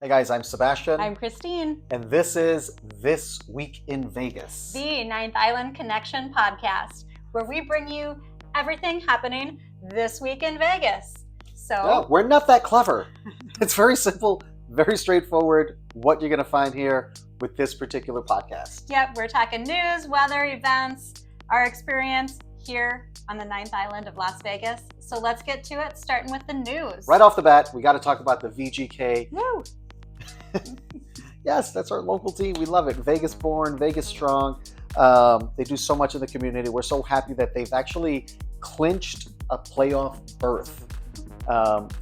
Hey guys, I'm Sebastian. I'm Christine. And this is This Week in Vegas, the Ninth Island Connection podcast, where we bring you everything happening this week in Vegas. So no, we're not that clever. It's very simple, very straightforward, what you're going to find here with this particular podcast. Yep, we're talking news, weather, events, our experience here on the Ninth Island of Las Vegas. So let's get to it, starting with the news. Right off the bat, we got to talk about the VGK. Woo! Yes, that's our local team. We love it. Vegas born, Vegas strong. They do so much in the community. We're so happy that they've actually clinched a playoff berth.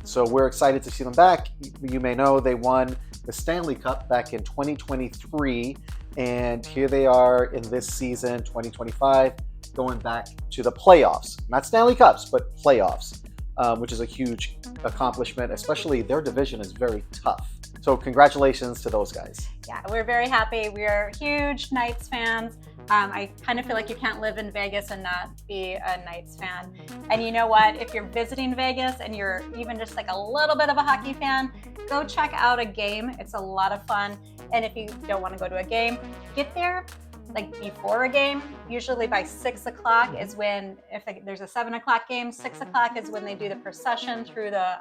So we're excited to see them back. You may know they won the Stanley Cup back in 2023, and here they are in this season, 2025, going back to the playoffs. Not Stanley Cups, but playoffs, which is a huge accomplishment, especially their division is very tough. So congratulations to those guys. Yeah, we're very happy. We are huge Knights fans. I kind of feel like you can't live in Vegas and not be a Knights fan. And you know what? If you're visiting Vegas and you're even just like a little bit of a hockey fan, go check out a game. It's a lot of fun. And if you don't want to go to a game, get there like before a game. Usually by 6 o'clock is when, if there's a 7 o'clock game, 6 o'clock is when they do the procession through the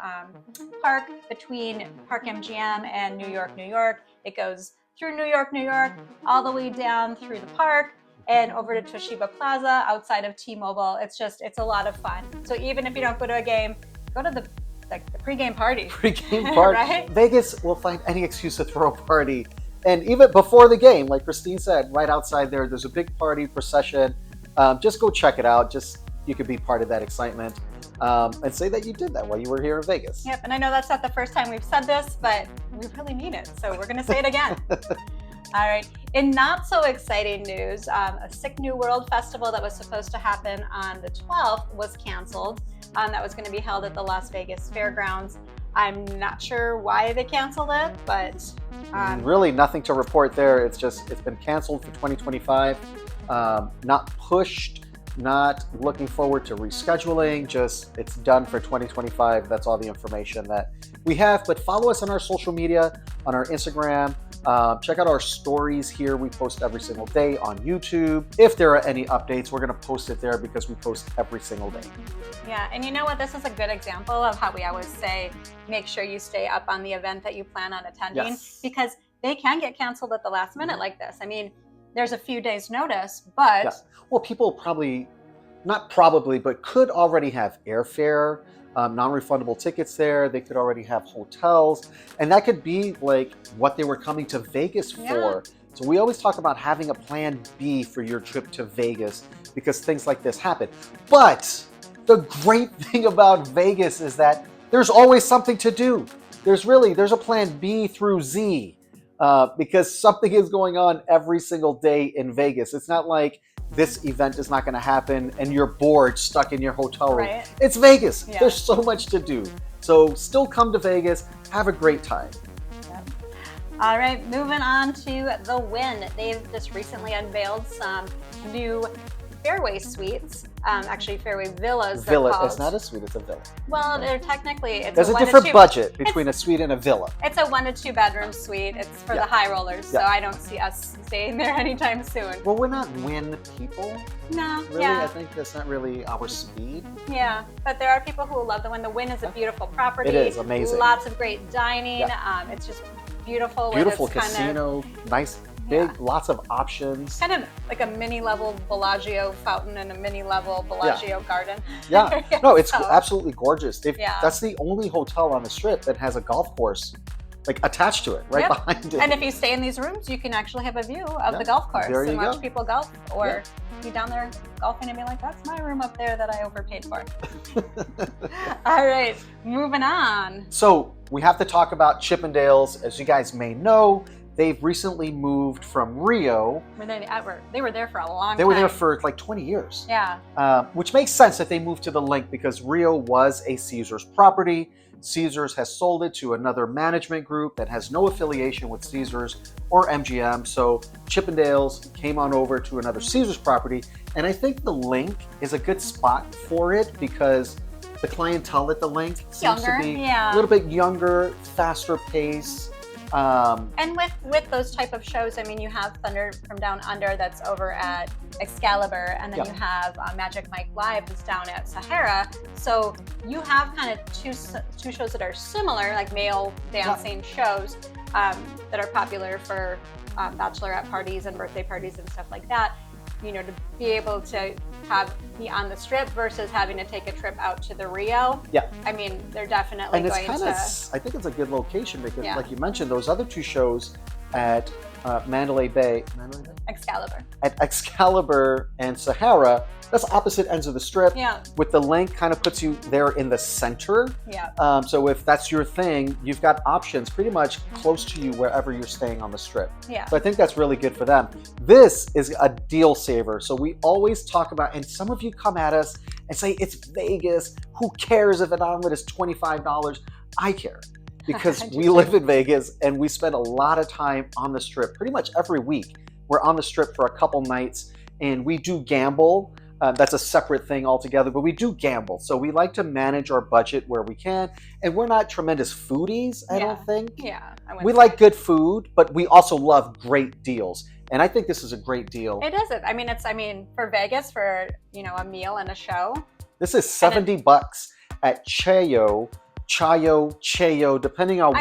park between Park MGM and New York, New York. It goes through New York, New York, all the way down through the park and over to Toshiba Plaza outside of T-Mobile. It's a lot of fun. So even if you don't go to a game, go to the pregame party. Pregame party. Right? Vegas will find any excuse to throw a party. And even before the game, like Christine said, right outside there's a big party procession. Just go check it out. You could be part of that excitement and say that you did that while you were here in Vegas. Yep, and I know that's not the first time we've said this, but we really mean it. So we're going to say it again. All right. In not so exciting news, a Sick New World Festival that was supposed to happen on the 12th was canceled. That was going to be held at the Las Vegas Fairgrounds. I'm not sure why they canceled it, but really nothing to report there. It's been canceled for 2025. Not pushed, not looking forward to rescheduling. Just it's done for 2025. That's all the information that we have. But follow us on our social media, on our Instagram. Check out our stories here. We post every single day on YouTube. If there are any updates, we're going to post it there because we post every single day. Yeah, and you know what? This is a good example of how we always say, make sure you stay up on the event that you plan on attending, yes, because they can get canceled at the last minute like this. I mean, there's a few days notice, but... Yeah. Well, people but could already have airfare, non-refundable tickets there. They could already have hotels, and that could be like what they were coming to Vegas for. Yeah. So we always talk about having a plan B for your trip to Vegas because things like this happen. But the great thing about Vegas is that there's always something to do. There's a plan B through Z because something is going on every single day in Vegas. It's not like this event is not going to happen and you're bored, stuck in your hotel room. Right. It's Vegas. Yeah. There's so much to do. So still come to Vegas, have a great time. Yep. All right, moving on to the Wynn. They've just recently unveiled some new Fairway suites, actually Fairway villas. It's not a suite, it's a villa. Well, they're technically, There's a different budget between a suite and a villa. It's a 1 to 2 bedroom suite. It's for the high rollers, so I don't see us staying there anytime soon. Well, we're not Wynn people. No, really, yeah. I think that's not really our speed. Yeah, but there are people who love the Wynn. The Wynn is a beautiful property. It is amazing. Lots of great dining. Yeah. It's just beautiful. Beautiful casino, nice. Big, lots of options. Kind of like a mini level Bellagio fountain and a mini level Bellagio garden. Yeah, no, it's absolutely gorgeous. That's the only hotel on the Strip that has a golf course like attached to it, right behind it. And if you stay in these rooms, you can actually have a view of the golf course and watch people golf, or be down there golfing and be like, that's my room up there that I overpaid for. All right, moving on. So we have to talk about Chippendales. As you guys may know, they've recently moved from Rio. They were there for a long time. They were there for like 20 years. Yeah. Which makes sense that they moved to the Linq because Rio was a Caesars property. Caesars has sold it to another management group that has no affiliation with Caesars or MGM. So Chippendales came on over to another Caesars property. And I think the Linq is a good spot for it because the clientele at the Linq seems to be a little bit younger, faster pace. And with those type of shows, I mean, you have Thunder from Down Under that's over at Excalibur, and then you have Magic Mike Live that's down at Sahara. So you have kind of two shows that are similar, like male dancing shows that are popular for bachelorette parties and birthday parties and stuff like that. You know, to be able to be on the Strip versus having to take a trip out to the Rio. Yeah. I mean, they're definitely and it's going kinda, I think it's a good location because, like you mentioned, those other two shows at Mandalay Bay, Excalibur. At Excalibur and Sahara, that's opposite ends of the Strip. Yeah. With the Linq, kind of puts you there in the center. Yeah. So if that's your thing, you've got options pretty much close to you wherever you're staying on the Strip. Yeah. So I think that's really good for them. This is a deal saver. So we always talk about, and some of you come at us and say, it's Vegas. Who cares if an omelet is $25? I care. Because we live in Vegas and we spend a lot of time on the Strip. Pretty much every week, we're on the Strip for a couple nights, and we do gamble. That's a separate thing altogether, but we do gamble. So we like to manage our budget where we can. And we're not tremendous foodies, I don't think. Yeah. We like good food, but we also love great deals. And I think this is a great deal. It is. I mean, for Vegas, for, you know, a meal and a show. This is $70 at Chayo, depending on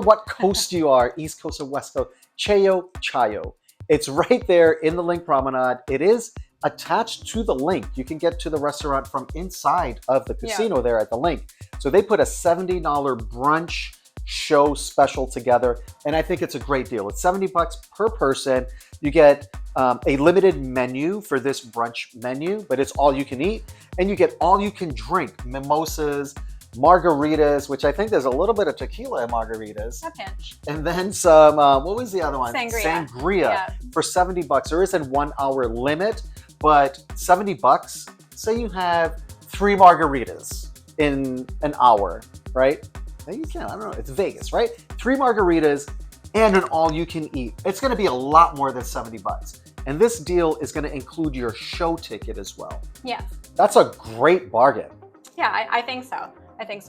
what coast you are, East Coast or West Coast. Chayo. It's right there in the Linq Promenade. It is attached to the Linq. You can get to the restaurant from inside of the casino there at the Linq. So they put a $70 brunch show special together, and I think it's a great deal. It's $70 per person. You get a limited menu for this brunch menu, but it's all you can eat, and you get all you can drink, mimosas, margaritas, which I think there's a little bit of tequila in margaritas. A pinch. And then some, what was the other one? Sangria. For $70. There is a 1 hour limit, but $70, say you have 3 margaritas in an hour, right? Maybe you can, I don't know, it's Vegas, right? 3 margaritas and an all you can eat. It's gonna be a lot more than $70. And this deal is gonna include your show ticket as well. Yes. That's a great bargain. Yeah, I think so.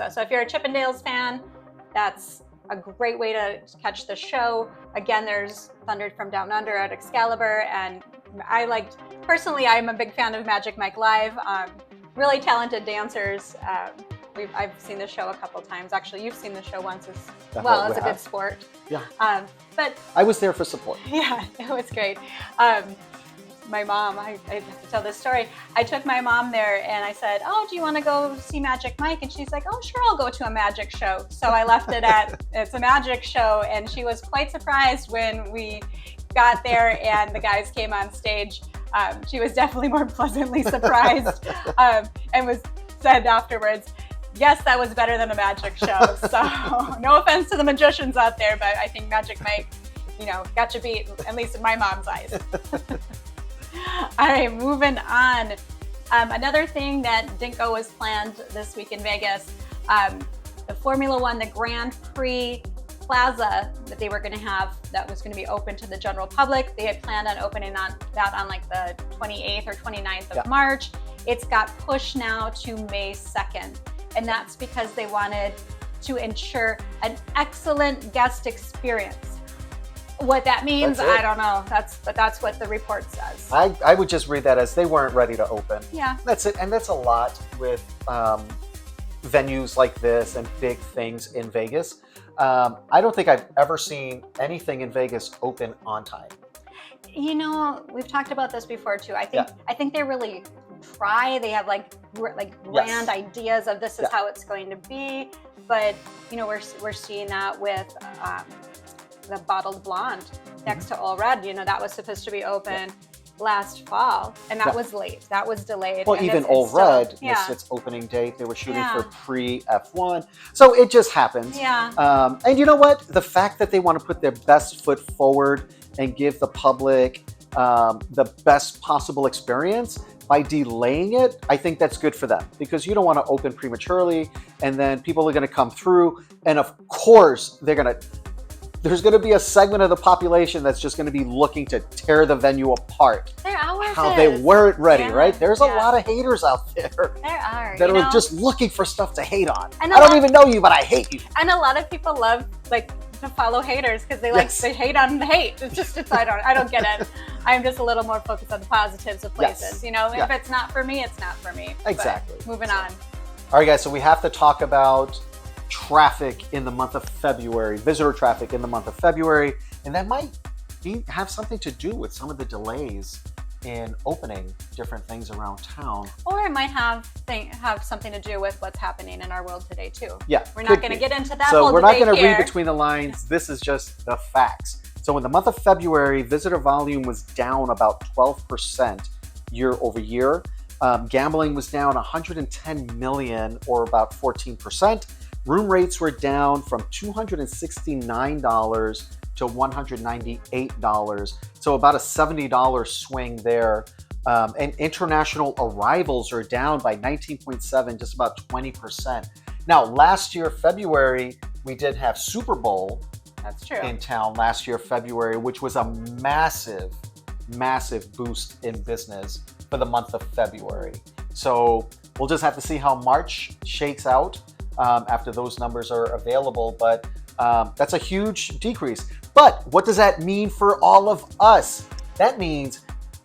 So if you're a Chippendales fan, that's a great way to catch the show. Again, there's Thunder from Down Under at Excalibur, and personally, I'm a big fan of Magic Mike Live. Really talented dancers. I've seen the show a couple times. Actually, you've seen the show once as well. As a good sport. Yeah. But I was there for support. Yeah, it was great. My mom, I have to tell this story. I took my mom there and I said, "Oh, do you want to go see Magic Mike?" And she's like, "Oh, sure, I'll go to a magic show." So I left it at it's a magic show, and she was quite surprised when we got there and the guys came on stage. She was definitely more pleasantly surprised, and said afterwards, "Yes, that was better than a magic show." So no offense to the magicians out there, but I think Magic Mike, got you beat, at least in my mom's eyes. All right, moving on. Another thing that didn't go as planned this week in Vegas, the Formula One, the Grand Prix Plaza that they were going to have, that was going to be open to the general public. They had planned on opening that on like the 28th or 29th of March. It's got pushed now to May 2nd. And that's because they wanted to ensure an excellent guest experience. What that means, I don't know. That's what the report says. I would just read that as they weren't ready to open. Yeah. That's it. And that's a lot with venues like this and big things in Vegas. I don't think I've ever seen anything in Vegas open on time. We've talked about this before too. I think they really try. They have like grand ideas of this is how it's going to be. But we're seeing that with the Bottled Blonde next to All Red. That was supposed to be open last fall, and that was late. That was delayed. Well, even All Red missed its opening date. They were shooting for pre-F1. So it just happens. Yeah. And you know what? The fact that they want to put their best foot forward and give the public the best possible experience by delaying it, I think that's good for them, because you don't want to open prematurely and then people are going to come through. And of course, there's going to be a segment of the population that's just going to be looking to tear the venue apart. There always How is. they weren't ready, right? There's a lot of haters out there. There are. That are just looking for stuff to hate on. And I don't even know you, but I hate you. And a lot of people love to follow haters because they like to hate on the hate. I don't get it. I'm just a little more focused on the positives of places. You know, if it's not for me, it's not for me. Exactly. But moving on. All right, guys. So we have to talk about traffic in the month of February, visitor traffic in the month of February, and that might have something to do with some of the delays in opening different things around town. Or it might have something to do with what's happening in our world today too. Yeah, we're not going to get into that. So we're not going to read read between the lines. This is just the facts. So in the month of February, visitor volume was down about 12% year over year. Gambling was down 110 million, or about 14%. Room rates were down from $269 to $198. So about a $70 swing there. And international arrivals are down by 19.7, just about 20%. Now, last year, February, we did have Super Bowl. That's true. In town last year, February, which was a massive, massive boost in business for the month of February. So we'll just have to see how March shakes out after those numbers are available. But that's a huge decrease. But what does that mean for all of us? That means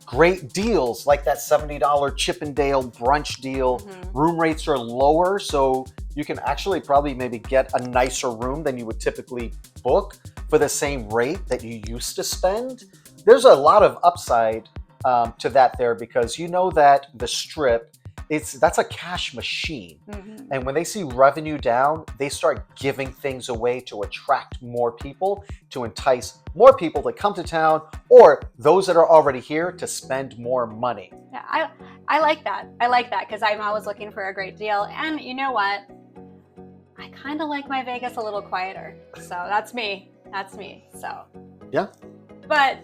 great deals like that $70 Chippendale brunch deal. Room rates are lower, so you can actually probably maybe get a nicer room than you would typically book for the same rate that you used to spend. There's a lot of upside to that there, because you know that the Strip, that's a cash machine. And when they see revenue down, they start giving things away to attract more people, to entice more people to come to town, or those that are already here to spend more money. Yeah, I like that. I like that because I'm always looking for a great deal. And you know what? I kind of like my Vegas a little quieter. So that's me. That's me. So yeah. But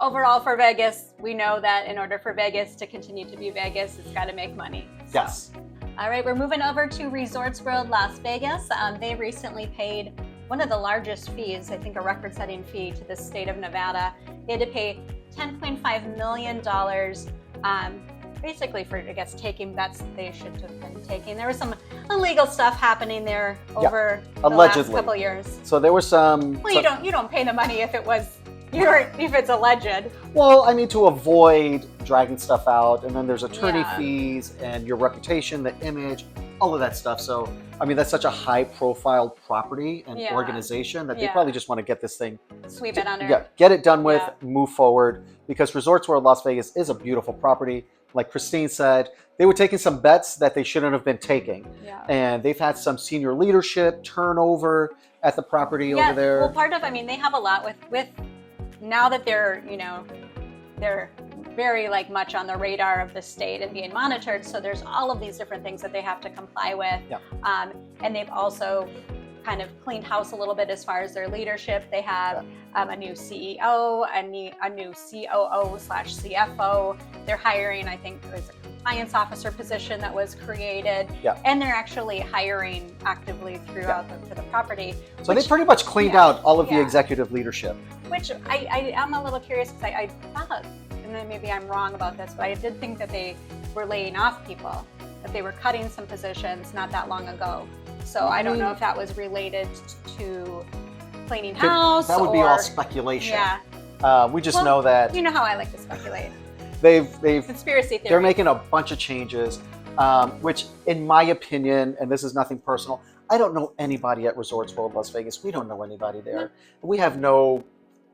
overall for Vegas, we know that in order for Vegas to continue to be Vegas, it's got to make money. So. Yes. All right, we're moving over to Resorts World Las Vegas. They recently paid one of the largest fees, I think a record-setting fee to the state of Nevada. They had to pay $10.5 million, basically for, I guess, taking bets they should have been taking. There was some illegal stuff happening there over the last couple of years. So there was some. Well, you don't pay the money if it's alleged. Well, I mean, to avoid dragging stuff out, and then there's attorney fees and your reputation, the image, all of that stuff. So, I mean, that's such a high-profile property and organization that they probably just want to get this thing, sweep it under. Yeah, get it done with, move forward. Because Resorts World Las Vegas is a beautiful property. Like Christine said, they were taking some bets that they shouldn't have been taking, and they've had some senior leadership turnover at the property over there. Well, they have a lot with. Now that they're very much on the radar of the state and being monitored, so there's all of these different things that they have to comply with. And they've also kind of cleaned house a little bit as far as their leadership. They have a new CEO, a new COO/CFO. They're hiring, I think there's a compliance officer position that was created. And they're actually hiring actively throughout the property. So they pretty much cleaned out all of the executive leadership. Which I am a little curious because I thought, and then maybe I'm wrong about this, but I did think that they were laying off people, that they were cutting some positions not that long ago. So I don't know if that was related to cleaning house. That would be all speculation. We just know that. You know how I like to speculate. They've conspiracy theory. They're making a bunch of changes, which, in my opinion, and this is nothing personal, I don't know anybody at Resorts World Las Vegas. We don't know anybody there. We have no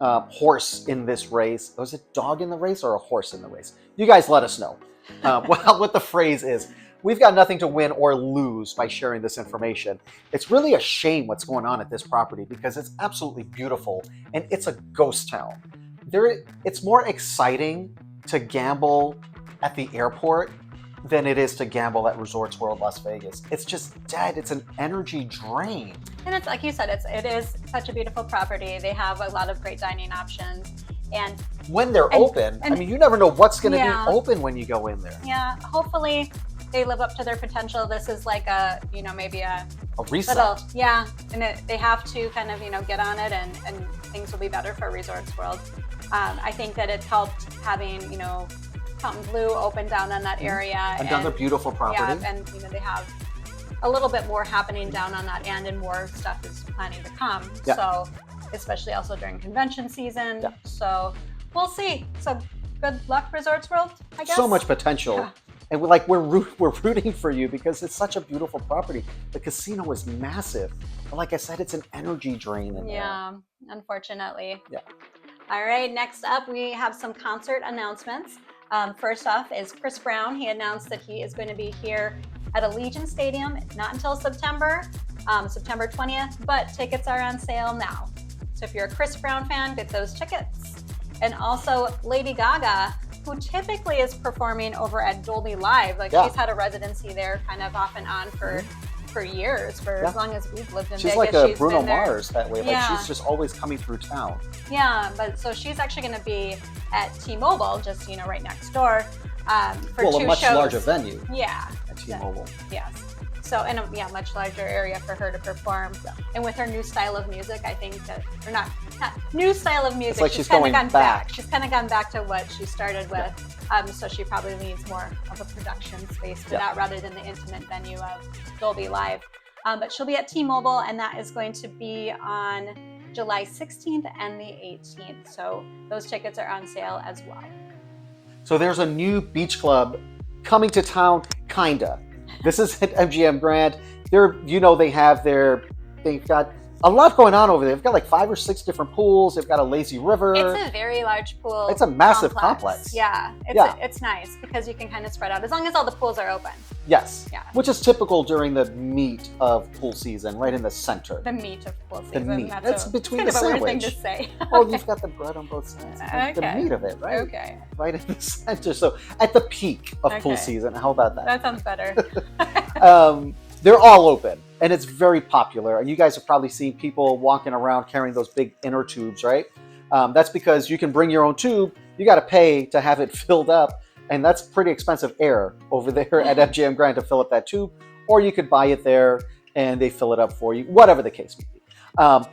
horse in this race. Was it dog in the race or a horse in the race? You guys let us know what the phrase is. We've got nothing to win or lose by sharing this information. It's really a shame what's going on at this property because it's absolutely beautiful and it's a ghost town. It's more exciting to gamble at the airport than it is to gamble at Resorts World Las Vegas. It's just dead. It's an energy drain. And it's like you said, it is such a beautiful property. They have a lot of great dining options. And when they're open, I mean, you never know what's going to be open when you go in there. Yeah, hopefully they live up to their potential. This is like maybe a reset. And they have to kind of, get on it and things will be better for Resorts World. I think that it's helped having, Fountain Blue open down in that area. Another beautiful property. Yeah, and they have a little bit more happening down on that end, and more stuff is planning to come. Yeah. So, especially also during convention season. Yeah. So, we'll see. So, good luck, Resorts World, I guess. So much potential. Yeah. And we're rooting for you because it's such a beautiful property. The casino is massive. But like I said, it's an energy drain in there. Yeah, unfortunately. Yeah. All right, next up, we have some concert announcements. First off is Chris Brown. He announced that he is going to be here at Allegiant Stadium, not until September 20th, but tickets are on sale now. So if you're a Chris Brown fan, get those tickets. And also Lady Gaga, who typically is performing over at Dolby Live. Like she's had a residency there kind of off and on for years, for as long as we've lived in She's Vegas. like a Bruno Mars that way. Like Yeah. she's just always coming through town. Yeah, but so she's actually going to be at T-Mobile, just right next door, for two a much shows. larger venue. Yeah. At T-Mobile. Yes. So in a much larger area for her to perform, and with her new style of music, I think that, or not new style of music. It's like she's she's kind of going gone back. She's kind of gone back to what she started with. So she probably needs more of a production space for that rather than the intimate venue of Dolby Live. But she'll be at T-Mobile, and that is going to be on July 16th and the 18th. So those tickets are on sale as well. So there's a new beach club coming to town, kinda. This is at MGM Grand. They've got a lot going on over there. They've got like 5 or 6 different pools. They've got a lazy river. It's a very large pool. It's a massive complex. Yeah, it's nice because you can kind of spread out as long as all the pools are open. Yes. Yeah. Which is typical during the meat of pool season, right in the center. The meat of pool The season. meat. That's between kind the of a weird thing sandwich. to say. Oh, you've got the bread on both sides. The meat of it, right? Okay. Right in the center. So at the peak of pool season, how about that? That sounds better. They're all open, and it's very popular. And you guys have probably seen people walking around carrying those big inner tubes, right? That's because you can bring your own tube. You got to pay to have it filled up, and that's pretty expensive air over there at MGM Grand to fill up that tube. Or you could buy it there, and they fill it up for you, whatever the case may be.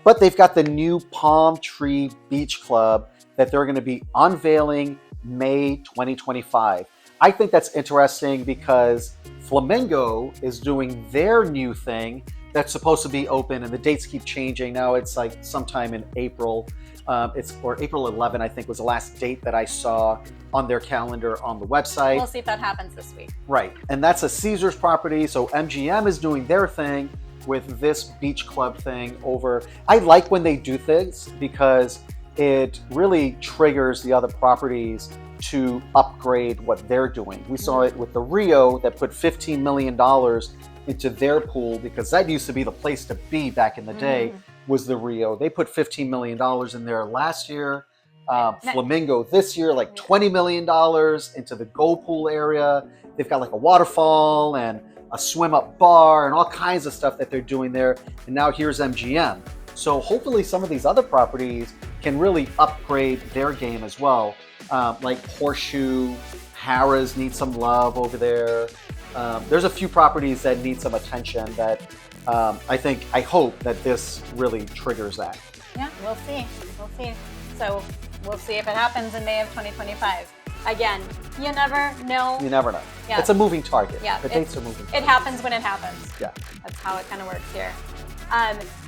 But they've got the new Palm Tree Beach Club that they're going to be unveiling May 2025. I think that's interesting because Flamingo is doing their new thing that's supposed to be open, and the dates keep changing. Now it's like sometime in April. Or April 11, I think, was the last date that I saw on their calendar on the website. We'll see if that happens this week. Right, and that's a Caesars property, so MGM is doing their thing with this beach club thing over. I like when they do things because it really triggers the other properties to upgrade what they're doing. We saw it with the Rio that put $15 million into their pool because that used to be the place to be back in the day, was the Rio. They put $15 million in there last year. Flamingo this year, like $20 million into the Go Pool area. They've got like a waterfall and a swim up bar and all kinds of stuff that they're doing there. And now here's MGM. So hopefully some of these other properties can really upgrade their game as well. Like Horseshoe, Harrah's need some love over there. There's a few properties that need some attention that I hope that this really triggers that. Yeah, we'll see. We'll see. So we'll see if it happens in May of 2025. Again, you never know. You never know. Yeah. It's a moving target. Yeah, The dates are moving. It happens when it happens. Yeah. That's how it kind of works here.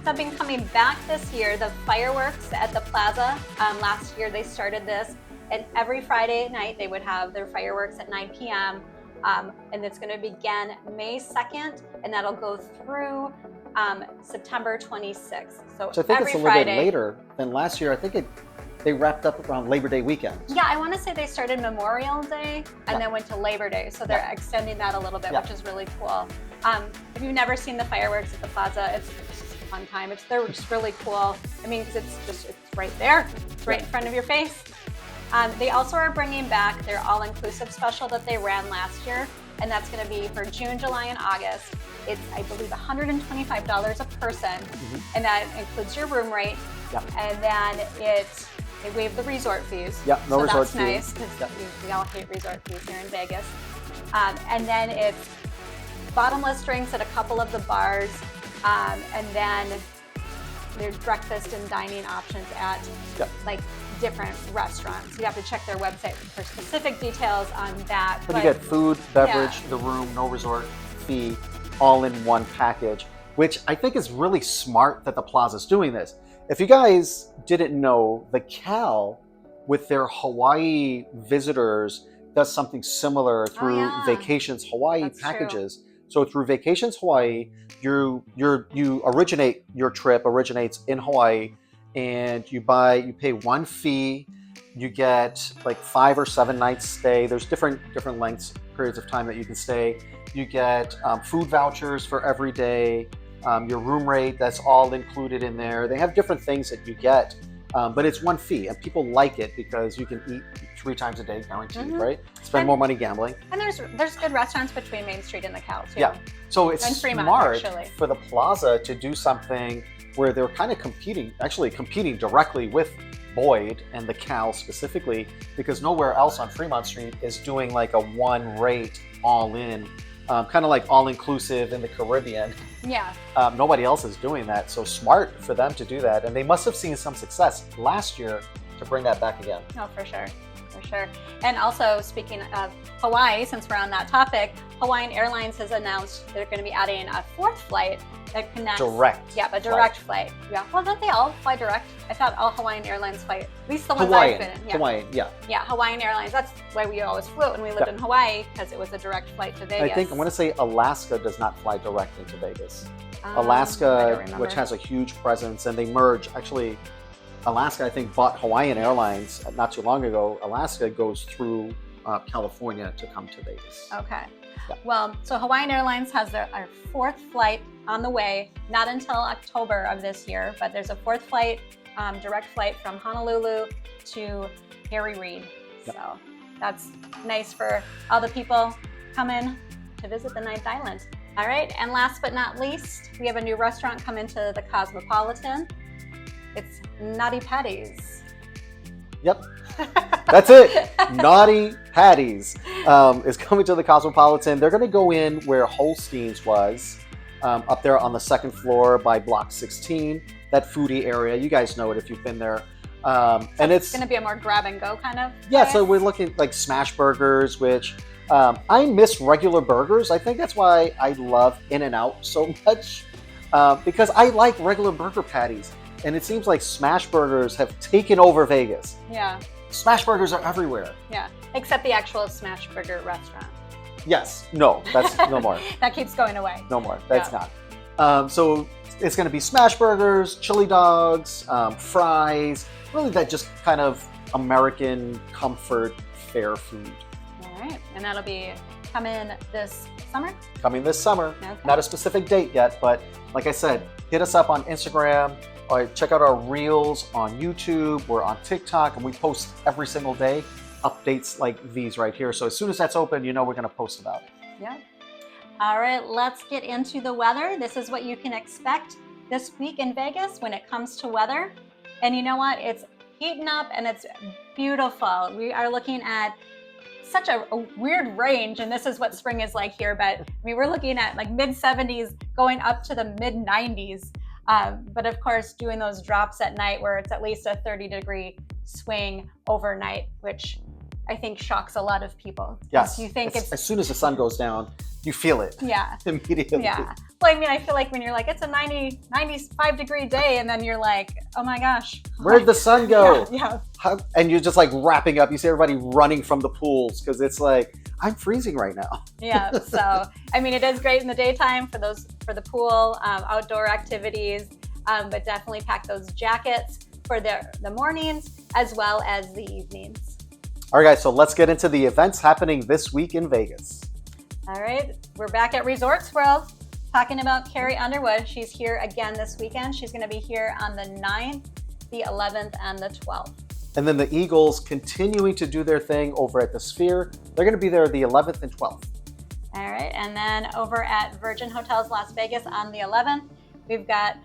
Something coming back this year, the fireworks at the Plaza. Last year they started this, and every Friday night they would have their fireworks at 9 p.m. And it's going to begin May 2nd, and that'll go through September 26th. So I think every it's a little Friday, bit later than last year. I think they wrapped up around Labor Day weekend. Yeah, I want to say they started Memorial Day and then went to Labor Day. So they're extending that a little bit, which is really cool. If you've never seen the fireworks at the Plaza, it's just a fun time. They're just really cool. I mean, because it's right there. It's right in front of your face. They also are bringing back their all-inclusive special that they ran last year, and that's going to be for June, July, and August. It's, I believe, $125 a person, and that includes your room rate. And then they waive the resort fees. No resort fees. fees. So that's nice because we all hate resort fees here in Vegas. And then it's bottomless drinks at a couple of the bars, and then there's breakfast and dining options at like different restaurants. You have to check their website for specific details on that. But you get food, beverage, the room, no resort fee. all in one package, which I think is really smart that the Plaza's doing this. If you guys didn't know, the CAL with their Hawaii visitors does something similar through Vacations Hawaii packages. True. So through Vacations Hawaii, you originate, your trip originates in Hawaii, and you pay one fee. You get like 5 or 7 nights stay. There's different lengths, periods of time that you can stay. You get food vouchers for every day. Your room rate, that's all included in there. They have different things that you get, but it's one fee, and people like it because you can eat 3 times a day, guaranteed, right? Spend more money gambling. And there's good restaurants between Main Street and the CAL too. Yeah, so it's Fremont, smart actually, for the Plaza to do something where they're kind of competing directly with Boyd and the CAL specifically, because nowhere else on Fremont Street is doing like a one rate all in, kind of like all inclusive in the Caribbean. Yeah. Nobody else is doing that, so smart for them to do that, and they must have seen some success last year to bring that back again. Oh, for sure. For sure. And also, speaking of Hawaii, since we're on that topic, Hawaiian Airlines has announced they're going to be adding a 4th flight that connects. Direct. Yeah, a direct flight. Yeah. Well, don't they all fly direct? I thought all Hawaiian Airlines fly, at least the ones I've been in. Yeah. Hawaiian, yeah. Yeah, Hawaiian Airlines. That's why we always flew when we lived in Hawaii, because it was a direct flight to Vegas. I want to say Alaska does not fly direct into Vegas. Alaska, which has a huge presence, and they merge. Actually, Alaska, I think, bought Hawaiian Airlines not too long ago. Alaska goes through California to come to Vegas. Okay. Yeah. Well, so Hawaiian Airlines has our 4th flight on the way, not until October of this year, but there's a 4th flight, direct flight from Honolulu to Harry Reid. Yep. So that's nice for all the people coming to visit the 9th Island. All right, and last but not least, we have a new restaurant come into the Cosmopolitan. It's Naughty Patties. Yep, that's it. Naughty Patties is coming to the Cosmopolitan. They're going to go in where Holstein's was, up there on the 2nd floor by Block 16, that foodie area. You guys know it if you've been there. And it's going to be a more grab and go kind of Yeah, place. So we're looking like smash burgers, which I miss regular burgers. I think that's why I love In-N-Out so much, because I like regular burger patties. And it seems like smash burgers have taken over Vegas. Yeah. Smash burgers are everywhere. Yeah, except the actual smash burger restaurant. Yes. No, that's no more. That keeps going away. No more. That's not. So it's going to be smash burgers, chili dogs, fries, really that just kind of American comfort fare food. All right. And that'll be coming this summer? Coming this summer. Okay. Not a specific date yet, but like I said, hit us up on Instagram. Check out our reels on YouTube. We're on TikTok, and we post every single day updates like these right here. So as soon as that's open, you know we're going to post about it. Yeah. All right, let's get into the weather. This is what you can expect this week in Vegas when it comes to weather. And you know what? It's heating up and it's beautiful. We are looking at such a weird range, and this is what spring is like here, but I mean, we're looking at like mid 70s going up to the mid 90s. But of course, doing those drops at night where it's at least a 30-degree swing overnight, which I think shocks a lot of people. Yes. You think it's as soon as the sun goes down, you feel it. Yeah. Immediately. Yeah. Well, I mean, I feel like when you're like, it's a 95-degree day, and then you're like, oh my gosh. Where'd the sun go? Yeah. And you're just like wrapping up. You see everybody running from the pools because it's like, I'm freezing right now. Yeah. So, I mean, it is great in the daytime for the pool, outdoor activities, but definitely pack those jackets for the mornings as well as the evenings. All right, guys, so let's get into the events happening this week in Vegas. All right, we're back at Resorts World talking about Carrie Underwood. She's here again this weekend. She's going to be here on the 9th, the 11th, and the 12th. And then the Eagles continuing to do their thing over at the Sphere. They're going to be there the 11th and 12th. All right, and then over at Virgin Hotels Las Vegas on the 11th, we've got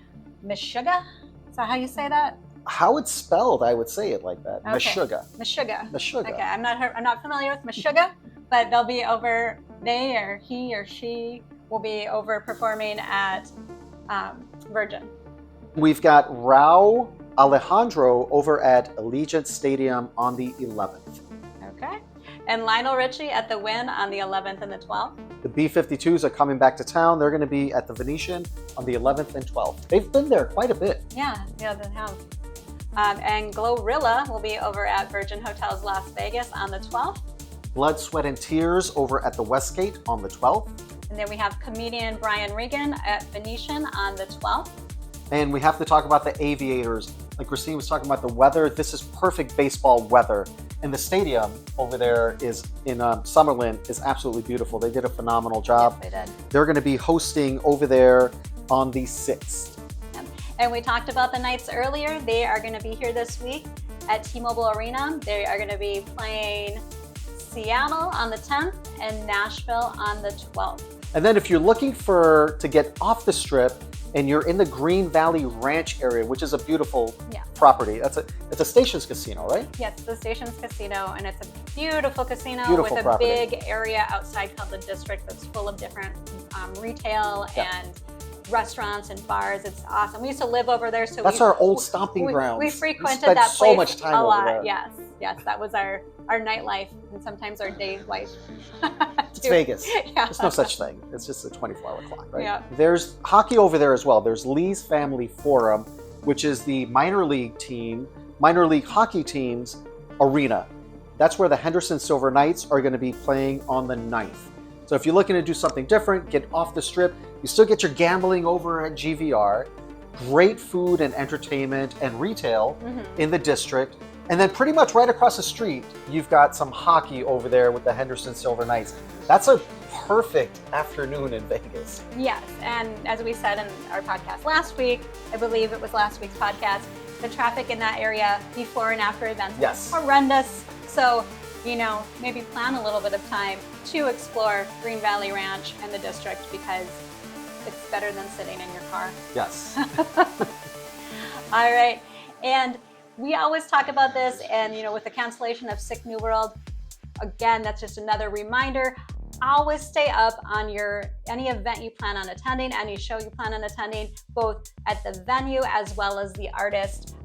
Meshuggah. Is that how you say that? How it's spelled, I would say it like that. Okay. Meshuggah. Meshuggah. Meshuggah. Okay, I'm not familiar with Meshuggah, but they'll be over. They or he or she will be over performing at Virgin. We've got Rao Alejandro over at Allegiant Stadium on the 11th. Okay, and Lionel Richie at the Wynn on the 11th and the 12th. The B-52s are coming back to town. They're going to be at the Venetian on the 11th and 12th. They've been there quite a bit. Yeah, they have. And Glorilla will be over at Virgin Hotels Las Vegas on the 12th. Blood, Sweat, and Tears over at the Westgate on the 12th. And then we have comedian Brian Regan at Venetian on the 12th. And we have to talk about the Aviators. Like Christine was talking about the weather. This is perfect baseball weather. And the stadium over there is in Summerlin is absolutely beautiful. They did a phenomenal job. Yes, they did. They're going to be hosting over there on the 6th. Yep. And we talked about the Knights earlier. They are going to be here this week at T-Mobile Arena. They are going to be playing Seattle on the 10th and Nashville on the 12th. And then if you're looking to get off the Strip and you're in the Green Valley Ranch area, which is a beautiful property. It's a Stations Casino, right? Yes, the Stations Casino, and it's a beautiful casino Beautiful with a property. big area outside called the District that's full of different retail and restaurants and bars. It's awesome. We used to live over there, so that's our old stomping grounds. We frequented spent that so place much time a over lot. there. Yes, that was our nightlife and sometimes our day life. It's Vegas. Yeah. There's no such thing. It's just a 24-hour clock, right? Yeah. There's hockey over there as well. There's Lee's Family Forum, which is the minor league hockey team's arena. That's where the Henderson Silver Knights are going to be playing on the 9th. So if you're looking to do something different, get off the Strip, you still get your gambling over at GVR, great food and entertainment and retail in the District. And then pretty much right across the street, you've got some hockey over there with the Henderson Silver Knights. That's a perfect afternoon in Vegas. Yes, and as we said in our podcast last week, I believe it was last week's podcast, the traffic in that area before and after events is horrendous. So, maybe plan a little bit of time to explore Green Valley Ranch and the District because it's better than sitting in your car. Yes. All right, and we always talk about this, and with the cancellation of Sick New World, again, that's just another reminder. Always stay up on any event you plan on attending, any show you plan on attending, both at the venue as well as the artist,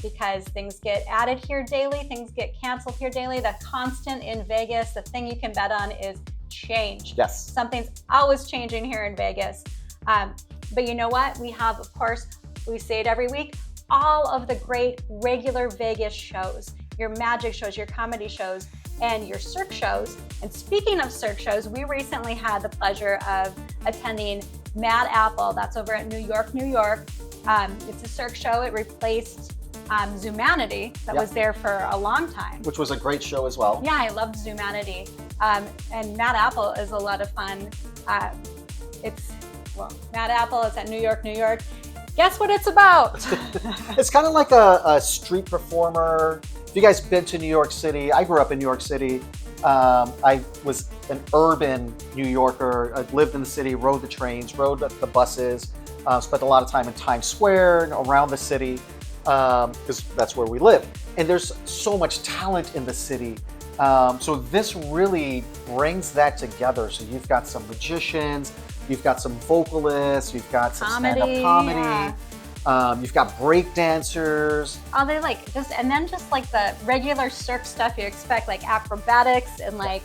because things get added here daily, things get canceled here daily. The constant in Vegas, the thing you can bet on is change. Yes. Something's always changing here in Vegas. But you know what? We have, of course, we say it every week, all of the great regular Vegas shows, your magic shows, your comedy shows, and your cirque shows. And speaking of cirque shows, we recently had the pleasure of attending Mad Apple. That's over at New York, New York. It's a cirque show. It replaced Zoomanity that was there for a long time. Which was a great show as well. Yeah, I loved Zoomanity. And Mad Apple is a lot of fun. Mad Apple is at New York, New York. Guess what it's about? It's kind of like a street performer. If you guys been to New York City, I grew up in New York City. I was an urban New Yorker. I lived in the city, rode the trains, rode the buses, spent a lot of time in Times Square and around the city because that's where we live. And there's so much talent in the city. So this really brings that together. So you've got some magicians, you've got some vocalists, you've got some stand-up comedy. Yeah. You've got break dancers. Oh, they're just like the regular cirque stuff you expect, like acrobatics and like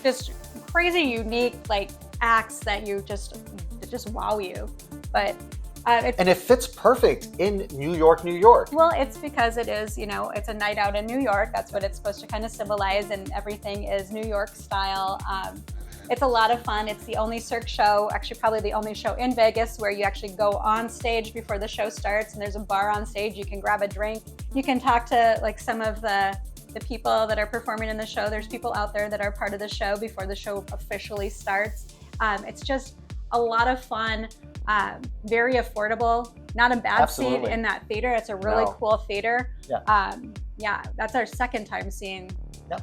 just crazy unique like acts that just wow you. But and it fits perfect in New York, New York. Well, it's because it is, it's a night out in New York. That's what it's supposed to kind of symbolize, and everything is New York style. It's a lot of fun. It's the only cirque show, actually probably the only show in Vegas where you actually go on stage before the show starts, and there's a bar on stage. You can grab a drink. You can talk to like some of the people that are performing in the show. There's people out there that are part of the show before the show officially starts. It's just a lot of fun, very affordable, not a bad seat in that theater. It's a really cool theater. Yeah. That's our second time seeing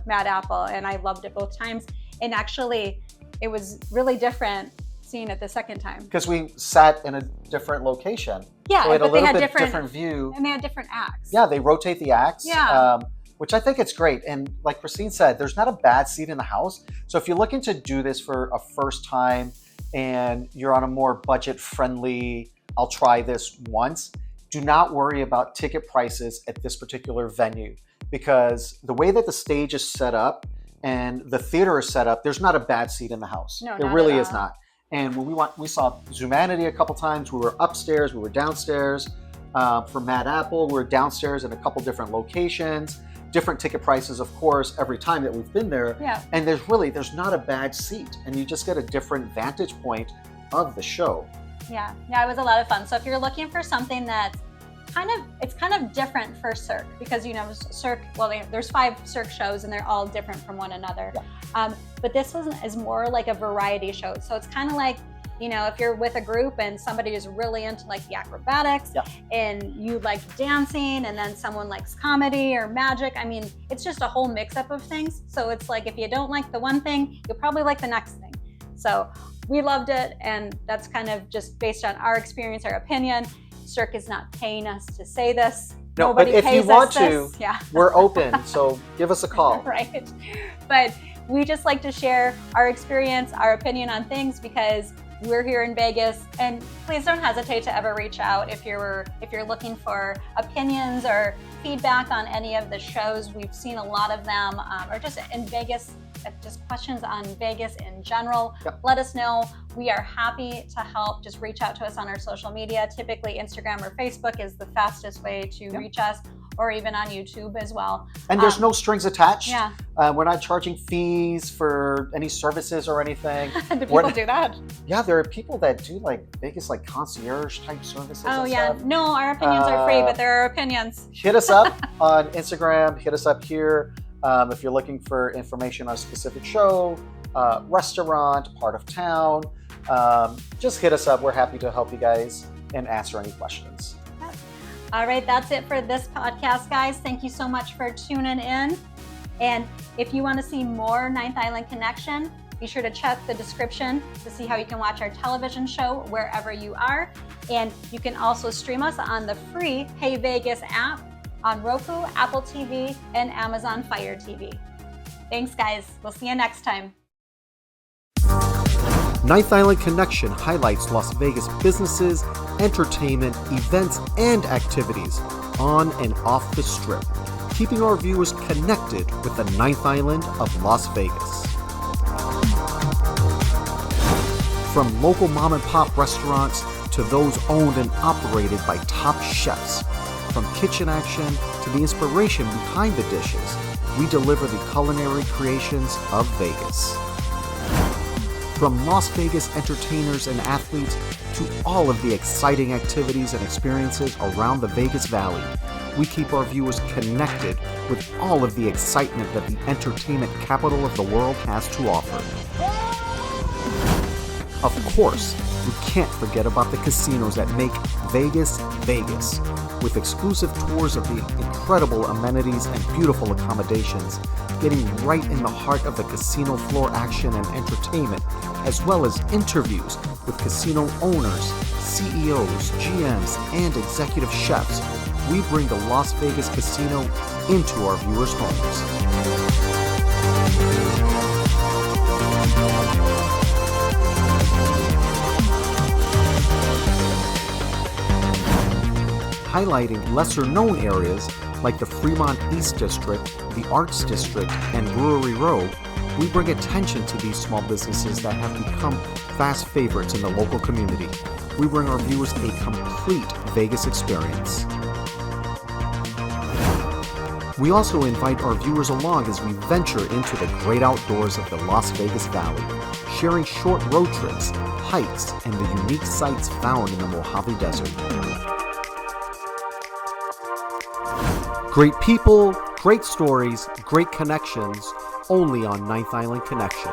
Mad Apple, and I loved it both times. And actually, it was really different seeing it the second time. Because we sat in a different location. Yeah, so we had but a little they had bit different view. And they had different acts. Yeah, they rotate the acts. Yeah. Which I think it's great. And like Christine said, there's not a bad seat in the house. So if you're looking to do this for a first time and you're on a more budget-friendly, I'll try this once, do not worry about ticket prices at this particular venue, because the way that the stage is set up and the theater is set up, there's not a bad seat in the house. No, there not really at is all. not. And when we saw Zumanity a couple times. We were upstairs, we were downstairs. For Mad Apple, we're downstairs in a couple different locations, different ticket prices, of course, every time that we've been there. Yeah. And there's not a bad seat, and you just get a different vantage point of the show. Yeah, it was a lot of fun. So if you're looking for something that's kind of different for Cirque, because Cirque, well, there's 5 Cirque shows and they're all different from one another. Yeah. But this one is more like a variety show. So it's kind of like, if you're with a group and somebody is really into like the acrobatics, Yeah. and you like dancing, and then someone likes comedy or magic. I mean, it's just a whole mix up of things. So it's like, if you don't like the one thing, you'll probably like the next thing. So we loved it, and that's kind of just based on our experience, our opinion. Cirque is not paying us to say this. No, Nobody but if pays you want us to, this. Yeah. we're open. So give us a call. Right. But we just like to share our experience, our opinion on things, because we're here in Vegas. And please don't hesitate to ever reach out if you're looking for opinions or feedback on any of the shows. We've seen a lot of them, or just in Vegas, just questions on Vegas in general. Yep. Let us know. We are happy to help. Just reach out to us on our social media. Typically Instagram or Facebook is the fastest way to reach us, or even on YouTube as well. And there's no strings attached. Yeah. We're not charging fees for any services or anything. Do people do that? Yeah, there are people that do like Vegas like concierge type services. Oh and yeah. stuff. No, our opinions are free, but there are opinions. Hit us up on Instagram. Hit us up here if you're looking for information on a specific show, restaurant, part of town. Just hit us up. We're happy to help you guys and answer any questions. All right, that's it for this podcast, guys. Thank you so much for tuning in. And if you want to see more Ninth Island Connection, be sure to check the description to see how you can watch our television show wherever you are. And you can also stream us on the free Hey Vegas app on Roku, Apple TV, and Amazon Fire TV. Thanks, guys. We'll see you next time. Ninth Island Connection highlights Las Vegas businesses, entertainment, events, and activities on and off the Strip, keeping our viewers connected with the Ninth Island of Las Vegas. From local mom and pop restaurants to those owned and operated by top chefs, from kitchen action to the inspiration behind the dishes, we deliver the culinary creations of Vegas. From Las Vegas entertainers and athletes to all of the exciting activities and experiences around the Vegas Valley, we keep our viewers connected with all of the excitement that the entertainment capital of the world has to offer. Of course, we can't forget about the casinos that make Vegas, Vegas, with exclusive tours of the incredible amenities and beautiful accommodations, getting right in the heart of the casino floor action and entertainment, as well as interviews with casino owners, CEOs, GMs, and executive chefs. We bring the Las Vegas Casino into our viewers' homes. Highlighting lesser-known areas like the Fremont East District, the Arts District, and Brewery Row, we bring attention to these small businesses that have become fast favorites in the local community. We bring our viewers a complete Vegas experience. We also invite our viewers along as we venture into the great outdoors of the Las Vegas Valley, sharing short road trips, hikes, and the unique sights found in the Mojave Desert. Great people, great stories, great connections, only on Ninth Island Connection.